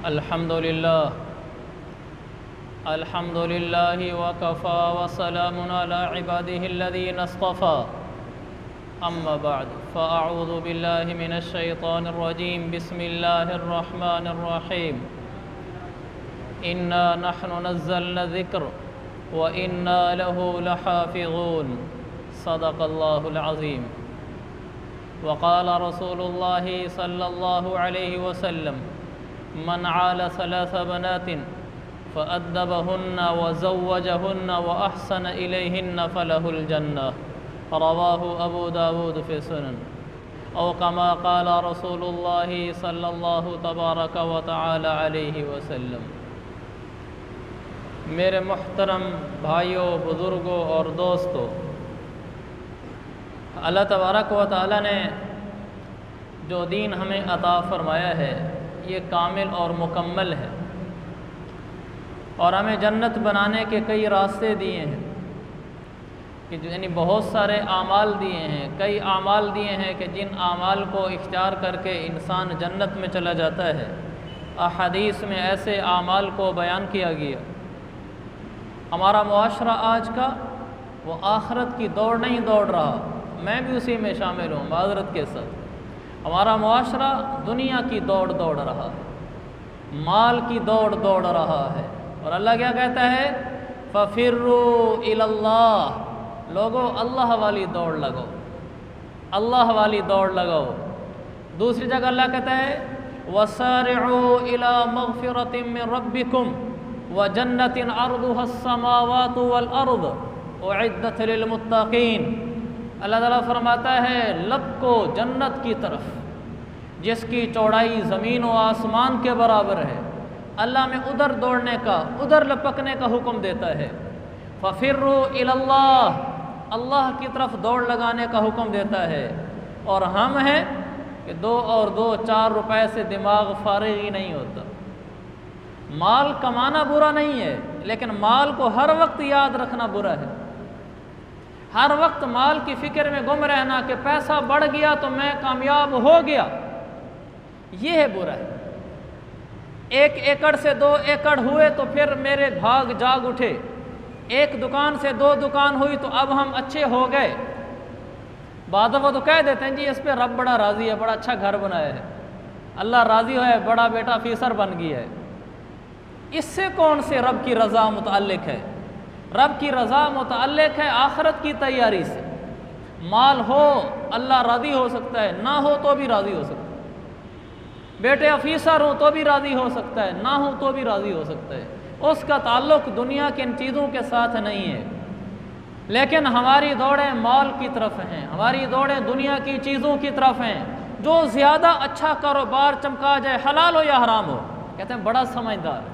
الحمد لله وكفى وسلام على عباده الذين اصطفى أما بعد فأعوذ بالله من الشيطان الرجيم بسم الله الرحمن الرحيم إنا نحن نزلنا الذكر وإنا له لحافظون صدق الله العظيم وقال رسول الله صلى الله عليه وسلم من عال ثلاث بنات فأدبهن وزوجهن وأحسن إليهن فله الجنة رواه أبو داود في السنن أو كما قال رسول الله صلى الله تبارك وتعالى عليه وسلم۔ میرے محترم بھائیوں، بزرگوں اور دوستوں، اللہ تبارک و تعالی نے جو دین ہمیں عطا فرمایا ہے یہ کامل اور مکمل ہے، اور ہمیں جنت بنانے کے کئی راستے دیے ہیں کہ یعنی بہت سارے اعمال دیے ہیں، کئی اعمال دیے ہیں کہ جن اعمال کو اختیار کر کے انسان جنت میں چلا جاتا ہے۔ احادیث میں ایسے اعمال کو بیان کیا گیا۔ ہمارا معاشرہ آج کا وہ آخرت کی دوڑ نہیں دوڑ رہا، میں بھی اسی میں شامل ہوں معذرت کے ساتھ۔ ہمارا معاشرہ دنیا کی دوڑ دوڑ رہا ہے، مال کی دوڑ دوڑ رہا ہے، اور اللہ کیا کہتا ہے؟ فَفِرُّوا إِلَى اللَّهِ، لوگو اللہ والی دوڑ لگو، اللہ والی دوڑ لگاؤ۔ دوسری جگہ اللہ کہتا ہے وَسَارِعُوا إِلَى مَغْفِرَةٍ مِّن رَبِّكُمْ وَجَنَّةٍ عَرْضُهَا السَّمَاوَاتُ وَالْأَرْضُ أُعِدَّتْ لِلْمُتَّقِينَ۔ اللہ تعالیٰ فرماتا ہے لپکو جنت کی طرف جس کی چوڑائی زمین و آسمان کے برابر ہے۔ اللہ میں ادھر دوڑنے کا، ادھر لپکنے کا حکم دیتا ہے۔ فَفِرُّوا إِلَى اللَّهِ، اللہ کی طرف دوڑ لگانے کا حکم دیتا ہے۔ اور ہم ہیں کہ 2 اور 2 4 روپے سے دماغ فارغ ہی نہیں ہوتا۔ مال کمانا برا نہیں ہے، لیکن مال کو ہر وقت یاد رکھنا برا ہے۔ ہر وقت مال کی فکر میں گم رہنا کہ پیسہ بڑھ گیا تو میں کامیاب ہو گیا، یہ ہے برا ہے۔ 1 ایکڑ سے 2 ایکڑ ہوئے تو پھر میرے بھاگ جاگ اٹھے، 1 دکان سے 2 دکان ہوئی تو اب ہم اچھے ہو گئے۔ بعض وہ تو کہہ دیتے ہیں جی اس پہ رب بڑا راضی ہے، بڑا اچھا گھر بنایا ہے، اللہ راضی ہے، بڑا بیٹا آفیسر بن گیا ہے۔ اس سے کون سے رب کی رضا متعلق ہے؟ رب کی رضا متعلق ہے آخرت کی تیاری سے۔ مال ہو اللہ راضی ہو سکتا ہے، نہ ہو تو بھی راضی ہو سکتا ہے۔ بیٹے آفیسر ہوں تو بھی راضی ہو سکتا ہے، نہ ہو تو بھی راضی ہو سکتا ہے۔ اس کا تعلق دنیا کی ان چیزوں کے ساتھ نہیں ہے۔ لیکن ہماری دوڑیں مال کی طرف ہیں، ہماری دوڑیں دنیا کی چیزوں کی طرف ہیں۔ جو زیادہ اچھا کاروبار چمکا جائے، حلال ہو یا حرام ہو، کہتے ہیں بڑا سمجھدار ہے،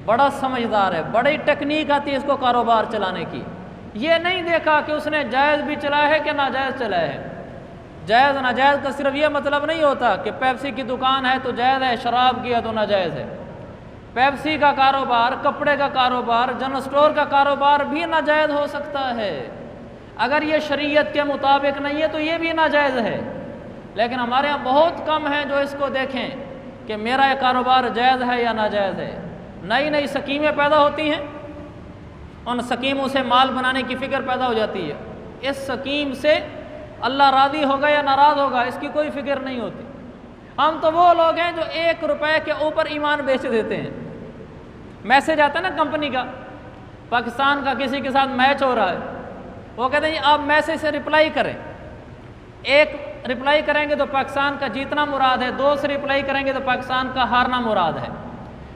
بڑا سمجھدار ہے، بڑی ٹیکنیک آتی ہے اس کو کاروبار چلانے کی۔ یہ نہیں دیکھا کہ اس نے جائز بھی چلایا ہے کہ ناجائز چلایا ہے۔ جائز ناجائز کا صرف یہ مطلب نہیں ہوتا کہ پیپسی کی دکان ہے تو جائز ہے، شراب کی ہے تو ناجائز ہے۔ پیپسی کا کاروبار، کپڑے کا کاروبار، جنرل سٹور کا کاروبار بھی ناجائز ہو سکتا ہے۔ اگر یہ شریعت کے مطابق نہیں ہے تو یہ بھی ناجائز ہے۔ لیکن ہمارے ہاں بہت کم ہیں جو اس کو دیکھیں کہ میرا یہ کاروبار جائز ہے یا ناجائز ہے۔ نئی نئی سکیمیں پیدا ہوتی ہیں، ان سکیموں سے مال بنانے کی فکر پیدا ہو جاتی ہے۔ اس سکیم سے اللہ راضی ہوگا یا ناراض ہوگا اس کی کوئی فکر نہیں ہوتی۔ ہم تو وہ لوگ ہیں جو 1 روپے کے اوپر ایمان بیچ دیتے ہیں۔ میسج آتا ہے نا کمپنی کا، پاکستان کا کسی کے ساتھ میچ ہو رہا ہے، وہ کہتے ہیں آپ میسج سے رپلائی کریں، 1 رپلائی کریں گے تو پاکستان کا جیتنا مراد ہے، 2 سے رپلائی کریں گے تو پاکستان کا ہارنا مراد ہے۔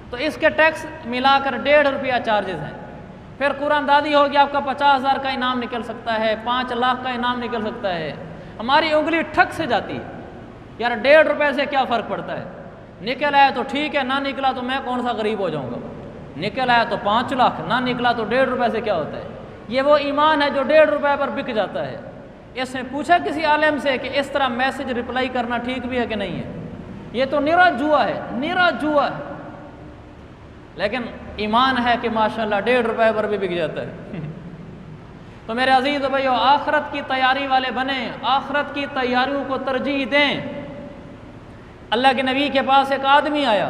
تو اس کے ٹیکس ملا کر 1.5 روپیہ چارجز ہیں۔ پھر قرآن دادی ہوگی آپ کا 50,000 کا انعام نکل سکتا ہے، 5 لاکھ کا انعام نکل سکتا ہے۔ ہماری انگلی ٹھک سے جاتی ہے، یار 1.5 روپے سے کیا فرق پڑتا ہے؟ نکل آیا تو ٹھیک ہے، نہ نکلا تو میں کون سا غریب ہو جاؤں گا؟ نکل آیا تو 5 لاکھ، نہ نکلا تو 1.5 روپے سے کیا ہوتا ہے؟ یہ وہ ایمان ہے جو 1.5 روپے پر بک جاتا ہے۔ اس نے پوچھا کسی عالم سے کہ اس طرح میسج رپلائی کرنا ٹھیک بھی ہے کہ نہیں ہے؟ یہ تو نرا جوا ہے، نرا جوا ہے۔ لیکن ایمان ہے کہ ماشاءاللہ 1.5 روپے پر بھی بک جاتا ہے۔ تو میرے عزیز بھائیو، آخرت کی تیاری والے بنیں، آخرت کی تیاریوں کو ترجیح دیں۔ اللہ کے نبی کے پاس ایک آدمی آیا،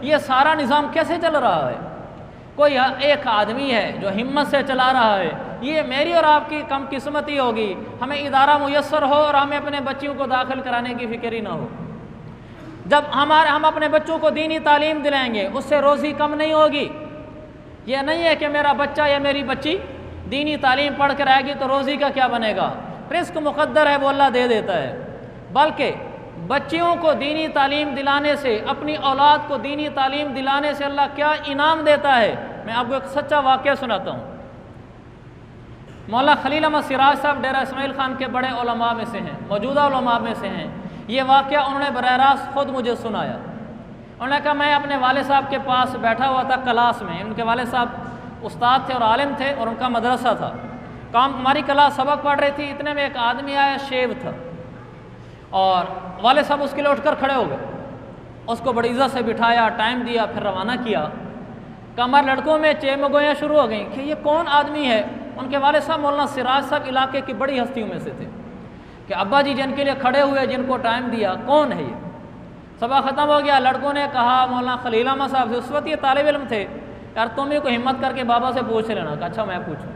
یہ سارا نظام کیسے چل رہا ہے؟ کوئی ایک آدمی ہے جو ہمت سے چلا رہا ہے۔ یہ میری اور آپ کی کم قسمتی ہوگی، ہمیں ادارہ میسر ہو اور ہمیں اپنے بچیوں کو داخل کرانے کی فکر ہی نہ ہو۔ جب ہم اپنے بچوں کو دینی تعلیم دلائیں گے، اس سے روزی کم نہیں ہوگی۔ یہ نہیں ہے کہ میرا بچہ یا میری بچی دینی تعلیم پڑھ کر آئے گی تو روزی کا کیا بنے گا، رزق مقدر ہے وہ اللہ دے دیتا ہے، بلکہ بچیوں کو دینی تعلیم دلانے سے، اپنی اولاد کو دینی تعلیم دلانے سے اللہ کیا انعام دیتا ہے۔ میں آپ کو ایک سچا واقعہ سناتا ہوں۔ مولانا خلیل احمد سراج صاحب ڈیرہ اسماعیل خان کے بڑے علماء میں سے ہیں، موجودہ علماء میں سے ہیں۔ یہ واقعہ انہوں نے براہ راست خود مجھے سنایا۔ انہوں نے کہا میں اپنے والد صاحب کے پاس بیٹھا ہوا تھا کلاس میں، ان کے والد صاحب استاد تھے اور عالم تھے اور ان کا مدرسہ تھا۔ ہماری کلاس سبق پڑھ رہی تھی، اتنے میں ایک آدمی آیا، شیب تھا، اور والد صاحب اس کے لیے اٹھ کر کھڑے ہو گئے، اس کو بڑی عزت سے بٹھایا، ٹائم دیا، پھر روانہ کیا۔ کمر لڑکوں میں چیمگویاں شروع ہو گئیں کہ یہ کون آدمی ہے۔ ان کے والد صاحب مولانا سراج صاحب علاقے کی بڑی ہستیوں میں سے تھے کہ ابا جی جن کے لیے کھڑے ہوئے، جن کو ٹائم دیا، کون ہے یہ؟ سبق ختم ہو گیا، لڑکوں نے کہا مولانا خلیل احمد صاحب سے، اس وقت یہ طالب علم تھے، یار تم ہی کو ہمت کر کے بابا سے پوچھ لینا۔ کہا اچھا میں پوچھوں۔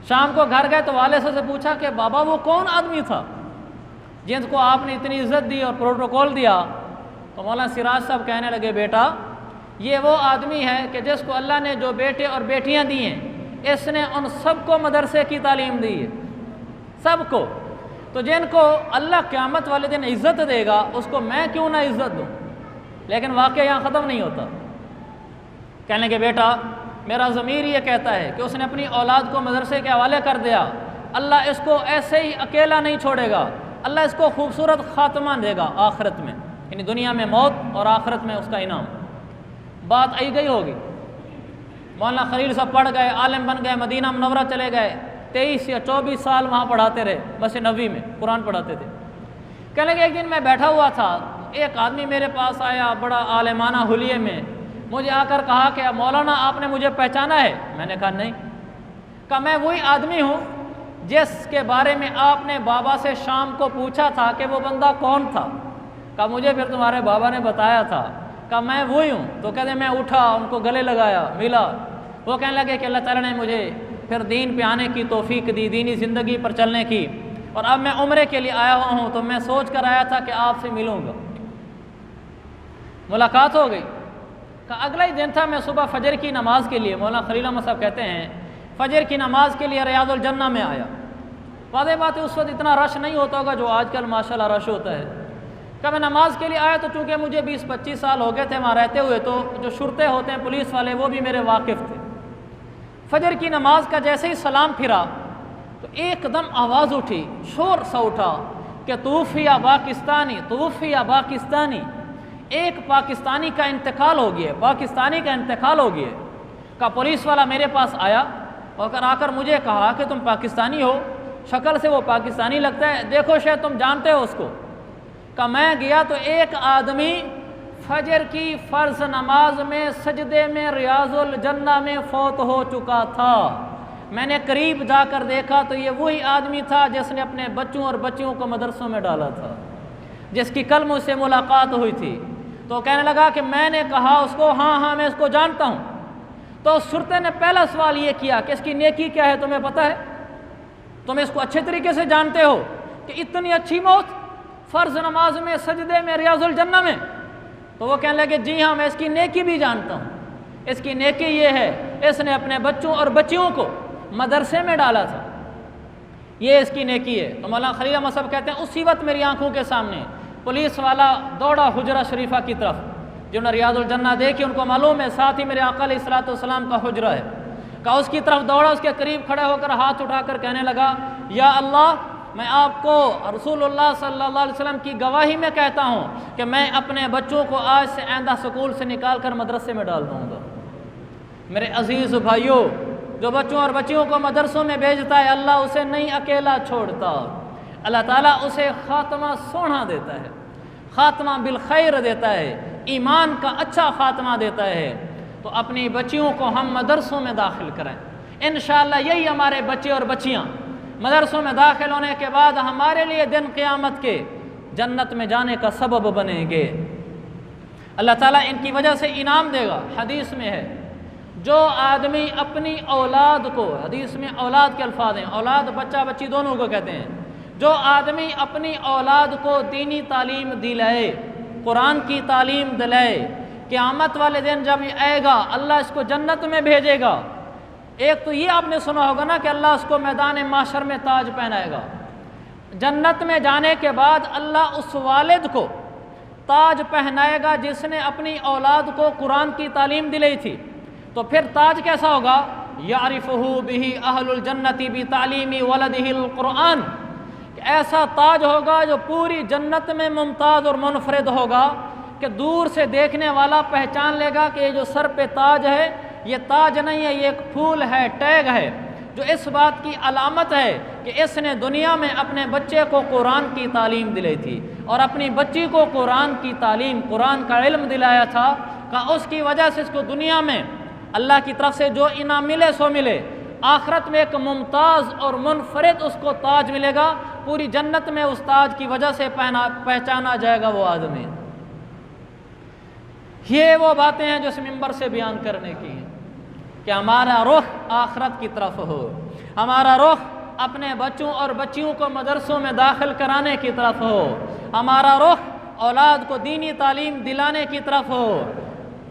شام کو گھر گئے تو والد صاحب سے پوچھا کہ بابا وہ کون آدمی تھا جن کو آپ نے اتنی عزت دی اور پروٹوکول دیا؟ تو مولانا سراج صاحب کہنے لگے بیٹا یہ وہ آدمی ہے کہ جس کو اللہ نے جو بیٹے اور بیٹیاں دی ہیں، اس نے ان سب کو مدرسے کی تعلیم دی ہے، سب کو۔ تو جن کو اللہ قیامت والے دن عزت دے گا اس کو میں کیوں نہ عزت دوں؟ لیکن واقعہ یہاں ختم نہیں ہوتا۔ کہنے کہ بیٹا میرا ضمیر یہ کہتا ہے کہ اس نے اپنی اولاد کو مدرسے کے حوالے کر دیا، اللہ اس کو ایسے ہی اکیلا نہیں چھوڑے گا، اللہ اس کو خوبصورت خاتمہ دے گا آخرت میں، یعنی دنیا میں موت اور آخرت میں اس کا انعام۔ بات آئی گئی ہوگی۔ مولانا خلیل صاحب پڑھ گئے، عالم بن گئے، مدینہ منورہ چلے گئے، 23 یا 24 سال وہاں پڑھاتے رہے، مسجد نبوی میں قرآن پڑھاتے تھے۔ کہنے لگے ایک دن میں بیٹھا ہوا تھا، ایک آدمی میرے پاس آیا بڑا عالمانہ حلیے میں، مجھے آ کر کہا کہ مولانا آپ نے مجھے پہچانا ہے؟ میں نے کہا نہیں۔ کہا میں وہی آدمی ہوں جس کے بارے میں آپ نے بابا سے شام کو پوچھا تھا کہ وہ بندہ کون تھا؟ کہا مجھے پھر تمہارے بابا نے بتایا تھا۔ کہا میں وہی ہوں۔ تو کہتے میں اٹھا، ان کو گلے لگایا، ملا۔ وہ کہنے لگے کہ اللہ تعالیٰ نے مجھے پھر دین پہ آنے کی توفیق دی، دینی زندگی پر چلنے کی، اور اب میں عمرے کے لیے آیا ہوا ہوں، تو میں سوچ کر آیا تھا کہ آپ سے ملوں گا۔ ملاقات ہو گئی۔ کہ اگلا ہی دن تھا، میں صبح فجر کی نماز کے لیے، مولانا خلیل احمد صاحب کہتے ہیں فجر کی نماز کے لیے ریاض الجنہ میں آیا۔ واضح بات ہے اس وقت اتنا رش نہیں ہوتا ہوگا جو آج کل ماشاءاللہ رش ہوتا ہے۔ کہ میں نماز کے لیے آیا تو چونکہ مجھے 20-25 سال ہو گئے تھے وہاں رہتے ہوئے، تو جو شرطے ہوتے ہیں پولیس والے وہ بھی میرے واقف تھے۔ فجر کی نماز کا جیسے ہی سلام پھرا تو ایک دم آواز اٹھی، شور سا اٹھا کہ توفیہ پاکستانی، توفیہ پاکستانی، ایک پاکستانی کا انتقال ہو گیا، پاکستانی کا انتقال ہو گیا۔ کا پولیس والا میرے پاس آیا اور آ کر مجھے کہا کہ تم پاکستانی ہو، شکل سے وہ پاکستانی لگتا ہے، دیکھو شاید تم جانتے ہو اس کو۔ کہ میں گیا تو ایک آدمی فجر کی فرض نماز میں سجدے میں ریاض الجنہ میں فوت ہو چکا تھا۔ میں نے قریب جا کر دیکھا تو یہ وہی آدمی تھا جس نے اپنے بچوں اور بچیوں کو مدرسوں میں ڈالا تھا، جس کی کل مجھ سے ملاقات ہوئی تھی۔ تو کہنے لگا کہ میں نے کہا اس کو ہاں میں اس کو جانتا ہوں۔ تو شرطے نے پہلا سوال یہ کیا کہ اس کی نیکی کیا ہے، تمہیں پتہ ہے؟ تم اس کو اچھے طریقے سے جانتے ہو کہ اتنی اچھی موت فرض نماز میں سجدے میں ریاض الجنہ میں؟ تو وہ کہنے لگے جی ہاں میں اس کی نیکی بھی جانتا ہوں۔ اس کی نیکی یہ ہے اس نے اپنے بچوں اور بچیوں کو مدرسے میں ڈالا تھا، یہ اس کی نیکی ہے۔ تو مولانا خلیل احمد صاحب کہتے ہیں اسی وقت میری آنکھوں کے سامنے پولیس والا دوڑا حجرہ شریفہ کی طرف، جنہوں نے ریاض الجنہ دیکھی ان کو معلوم ہے ساتھ ہی میرے آقا علیہ الصلوۃ والسلام کا حجرہ ہے۔ کہ اس کی طرف دوڑا، اس کے قریب کھڑے ہو کر ہاتھ اٹھا کر کہنے لگا یا اللہ میں آپ کو رسول اللہ صلی اللہ علیہ وسلم کی گواہی میں کہتا ہوں کہ میں اپنے بچوں کو آج سے آئندہ سکول سے نکال کر مدرسے میں ڈال دوں گا۔ میرے عزیز بھائیوں، جو بچوں اور بچیوں کو مدرسوں میں بھیجتا ہے اللہ اسے نہیں اکیلا چھوڑتا، اللہ تعالیٰ اسے خاتمہ سونا دیتا ہے، خاتمہ بالخیر دیتا ہے، ایمان کا اچھا خاتمہ دیتا ہے۔ تو اپنی بچیوں کو ہم مدرسوں میں داخل کریں، انشاءاللہ یہی ہمارے بچے اور بچیاں مدرسوں میں داخل ہونے کے بعد ہمارے لیے دن قیامت کے جنت میں جانے کا سبب بنیں گے۔ اللہ تعالیٰ ان کی وجہ سے انعام دے گا۔ حدیث میں ہے جو آدمی اپنی اولاد کو، حدیث میں اولاد کے الفاظ ہیں، اولاد بچہ بچی دونوں کو کہتے ہیں، جو آدمی اپنی اولاد کو دینی تعلیم دلائے، قرآن کی تعلیم دلائے، قیامت والے دن جب یہ آئے گا اللہ اس کو جنت میں بھیجے گا۔ ایک تو یہ آپ نے سنا ہوگا نا کہ اللہ اس کو میدان محشر میں تاج پہنائے گا۔ جنت میں جانے کے بعد اللہ اس والد کو تاج پہنائے گا جس نے اپنی اولاد کو قرآن کی تعلیم دلائی تھی۔ تو پھر تاج کیسا ہوگا؟ یعرفہ بہ اہل الجنت بتعلیم ولدہ القرآن، ایسا تاج ہوگا جو پوری جنت میں ممتاز اور منفرد ہوگا کہ دور سے دیکھنے والا پہچان لے گا کہ یہ جو سر پہ تاج ہے یہ تاج نہیں ہے، یہ ایک پھول ہے، ٹیگ ہے، جو اس بات کی علامت ہے کہ اس نے دنیا میں اپنے بچے کو قرآن کی تعلیم دلائی تھی اور اپنی بچی کو قرآن کی تعلیم، قرآن کا علم دلایا تھا، کہ اس کی وجہ سے اس کو دنیا میں اللہ کی طرف سے جو انعام ملے سو ملے، آخرت میں ایک ممتاز اور منفرد اس کو تاج ملے گا، پوری جنت میں اس تاج کی وجہ سے پہچانا جائے گا وہ آدمی۔ یہ وہ باتیں ہیں جو اس منبر سے بیان کرنے کی ہیں کہ ہمارا رخ آخرت کی طرف ہو، ہمارا رخ اپنے بچوں اور بچیوں کو مدرسوں میں داخل کرانے کی طرف ہو، ہمارا رخ اولاد کو دینی تعلیم دلانے کی طرف ہو۔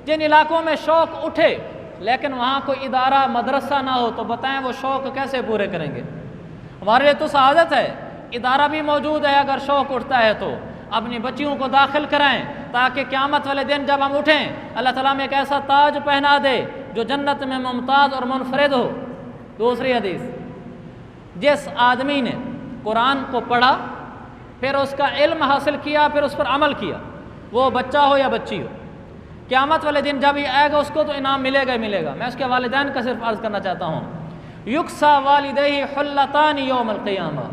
جن علاقوں میں شوق اٹھے لیکن وہاں کوئی ادارہ مدرسہ نہ ہو تو بتائیں وہ شوق کیسے پورے کریں گے؟ ہمارے لیے تو سعادت ہے ادارہ بھی موجود ہے، اگر شوق اٹھتا ہے تو اپنی بچیوں کو داخل کرائیں تاکہ قیامت والے دن جب ہم اٹھیں اللہ تعالیٰ میں ایک ایسا تاج پہنا دے جو جنت میں ممتاز اور منفرد ہو۔ دوسری حدیث، جس آدمی نے قرآن کو پڑھا پھر اس کا علم حاصل کیا پھر اس پر عمل کیا، وہ بچہ ہو یا بچی ہو، قیامت والے دن جب یہ آئے گا اس کو تو انعام ملے گا ہی ملے گا۔ میں اس کے والدین کا صرف عرض کرنا چاہتا ہوں، یکسا والدیہ حلتان یوم القیامہ،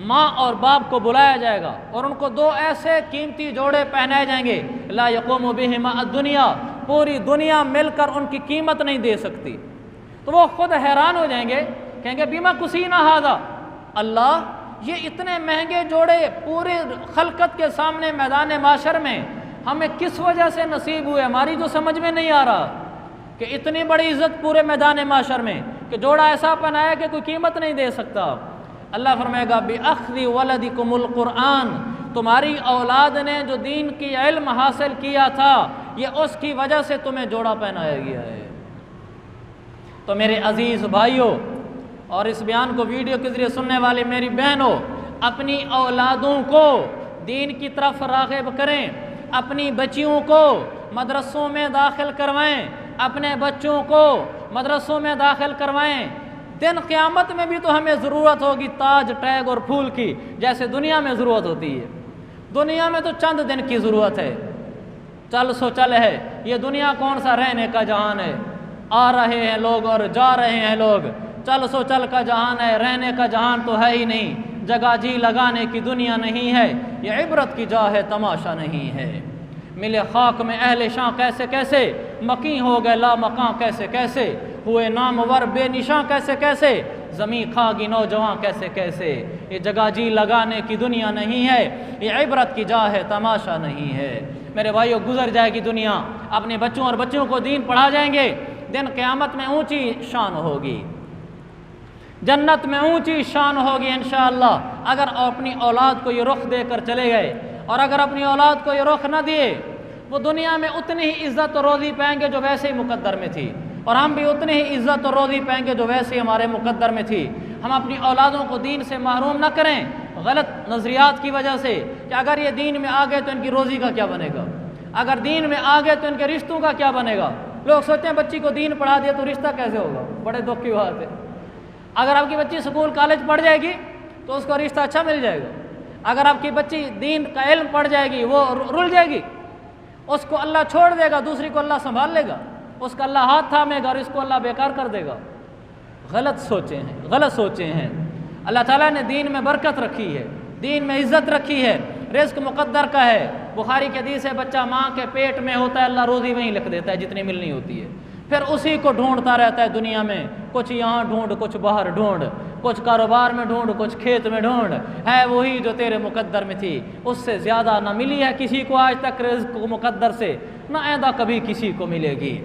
ماں اور باپ کو بلایا جائے گا اور ان کو دو ایسے قیمتی جوڑے پہنائے جائیں گے لا یقوم بہما الدنیا، پوری دنیا مل کر ان کی قیمت نہیں دے سکتی۔ تو وہ خود حیران ہو جائیں گے، کہیں گے بیما کسینا ھذا، اللہ یہ اتنے مہنگے جوڑے پورے خلقت کے سامنے میدان معاشر میں ہمیں کس وجہ سے نصیب ہوئے، ہماری جو سمجھ میں نہیں آ رہا کہ اتنی بڑی عزت پورے میدان معاشر میں کہ جوڑا ایسا پہنایا کہ کوئی قیمت نہیں دے سکتا۔ اللہ فرمائے گا بِأَخْذِ وَلَدِكُمُ الْقُرْآنَ، تمہاری اولاد نے جو دین کی علم حاصل کیا تھا یہ اس کی وجہ سے تمہیں جوڑا پہنایا گیا ہے۔ تو میرے عزیز بھائیوں اور اس بیان کو ویڈیو کے ذریعے سننے والے میری بہنوں، اپنی اولادوں کو دین کی طرف راغب کریں، اپنی بچیوں کو مدرسوں میں داخل کروائیں، اپنے بچوں کو مدرسوں میں داخل کروائیں۔ دن قیامت میں بھی تو ہمیں ضرورت ہوگی تاج، ٹیگ اور پھول کی، جیسے دنیا میں ضرورت ہوتی ہے۔ دنیا میں تو چند دن کی ضرورت ہے، چل سو چل ہے، یہ دنیا کون سا رہنے کا جہان ہے، آ رہے ہیں لوگ اور جا رہے ہیں لوگ، چل سو چل کا جہان ہے، رہنے کا جہان تو ہے ہی نہیں، جگہ جی لگانے کی دنیا نہیں ہے، یہ عبرت کی جا ہے، تماشا نہیں ہے۔ ملے خاک میں اہل شاں کیسے کیسے، مکیں ہو گئے لا مکاں کیسے کیسے، ہوئے نامور بے نشاں کیسے کیسے، زمین کھا گی نوجوان کیسے کیسے۔ یہ جگہ جی لگانے کی دنیا نہیں ہے، یہ عبرت کی جا ہے، تماشا نہیں ہے۔ میرے بھائیو گزر جائے گی دنیا، اپنے بچوں اور بچوں کو دین پڑھا جائیں گے، دن قیامت میں اونچی شان ہوگی، جنت میں اونچی شان ہوگی انشاءاللہ۔ اگر اپنی اولاد کو یہ رخ دے کر چلے گئے اور اگر اپنی اولاد کو یہ رخ نہ دیے، وہ دنیا میں اتنی ہی عزت اور روزی پائیں گے جو ویسے ہی مقدر میں تھی، اور ہم بھی اتنی ہی عزت اور روزی پائیں گے جو ویسے ہی ہمارے مقدر میں تھی۔ ہم اپنی اولادوں کو دین سے محروم نہ کریں غلط نظریات کی وجہ سے کہ اگر یہ دین میں آ گئے تو ان کی روزی کا کیا بنے گا، اگر دین میں آ گئے تو ان کے رشتوں کا کیا بنے گا۔ لوگ سوچتے ہیں بچی کو دین پڑھا دیا تو رشتہ کیسے ہوگا، بڑے دکھ کی بات ہے۔ اگر آپ کی بچی اسکول کالج پڑھ جائے گی تو اس کو رشتہ اچھا مل جائے گا، اگر آپ کی بچی دین کا علم پڑھ جائے گی وہ رل جائے گی، اس کو اللہ چھوڑ دے گا، دوسری کو اللہ سنبھال لے گا، اس کا اللہ ہاتھ تھامے گا اور اس کو اللہ بیکار کر دے گا۔ غلط سوچیں ہیں، غلط سوچیں ہیں۔ اللہ تعالیٰ نے دین میں برکت رکھی ہے، دین میں عزت رکھی ہے، رزق مقدر کا ہے۔ بخاری کی حدیث ہے بچہ ماں کے پیٹ میں ہوتا ہے اللہ روزی وہیں لکھ دیتا ہے جتنی ملنی ہوتی ہے، پھر اسی کو ڈھونڈتا رہتا ہے دنیا میں، کچھ یہاں ڈھونڈ، کچھ باہر ڈھونڈ، کچھ کاروبار میں ڈھونڈ، کچھ کھیت میں ڈھونڈ، ہے وہی جو تیرے مقدر میں تھی، اس سے زیادہ نہ ملی ہے کسی کو آج تک رزق مقدر سے، نہ آئندہ کبھی کسی کو ملے گی۔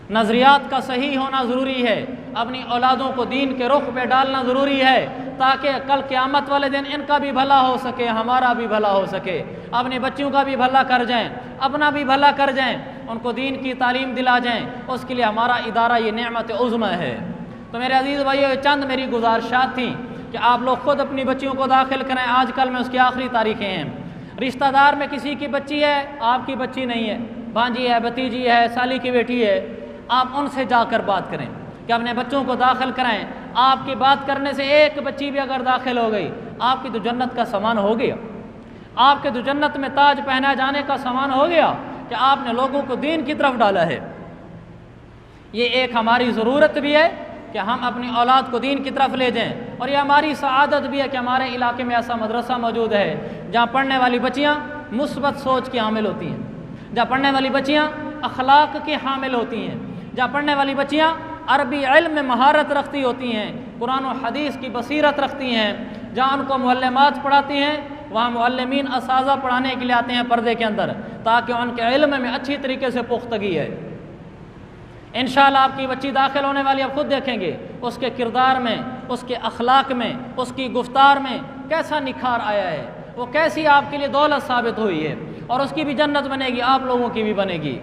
نظریات کا صحیح ہونا ضروری ہے، اپنی اولادوں کو دین کے رخ پہ ڈالنا ضروری ہے، تاکہ کل قیامت والے دن ان کا بھی بھلا ہو سکے، ہمارا بھی بھلا ہو سکے، اپنے بچوں کا بھی بھلا کر جائیں، اپنا بھی بھلا کر جائیں، ان کو دین کی تعلیم دلا جائیں۔ اس کے لیے ہمارا ادارہ یہ نعمت عظمی ہے۔ تو میرے عزیز بھائیو، یہ چند میری گزارشات تھیں کہ آپ لوگ خود اپنی بچیوں کو داخل کریں۔ آج کل میں اس کی آخری تاریخیں ہیں، رشتہ دار میں کسی کی بچی ہے، آپ کی بچی نہیں ہے، بھانجی ہے، بھتیجی ہے، سالی کی بیٹی ہے، آپ ان سے جا کر بات کریں کہ اپنے بچوں کو داخل کرائیں۔ آپ کی بات کرنے سے ایک بچی بھی اگر داخل ہو گئی، آپ کی تو جنت کا سامان ہو گیا، آپ کے تو جنت میں تاج پہنا جانے کا سامان ہو گیا کہ آپ نے لوگوں کو دین کی طرف ڈالا ہے۔ یہ ایک ہماری ضرورت بھی ہے کہ ہم اپنی اولاد کو دین کی طرف لے جائیں، اور یہ ہماری سعادت بھی ہے کہ ہمارے علاقے میں ایسا مدرسہ موجود ہے جہاں پڑھنے والی بچیاں مثبت سوچ کی حامل ہوتی ہیں، جہاں پڑھنے والی بچیاں اخلاق کی حامل ہوتی ہیں، جہاں پڑھنے والی بچیاں عربی علم میں مہارت رکھتی ہوتی ہیں، قرآن و حدیث کی بصیرت رکھتی ہیں، جہاں ان کو معلمات پڑھاتی ہیں، وہاں معلمین اساتذہ پڑھانے کے لیے آتے ہیں پردے کے اندر، تاکہ ان کے علم میں اچھی طریقے سے پختگی ہے۔ انشاءاللہ آپ کی بچی داخل ہونے والی، آپ خود دیکھیں گے اس کے کردار میں، اس کے اخلاق میں، اس کی گفتار میں کیسا نکھار آیا ہے، وہ کیسی آپ کے لیے دولت ثابت ہوئی ہے، اور اس کی بھی جنت بنے گی، آپ لوگوں کی بھی بنے گی۔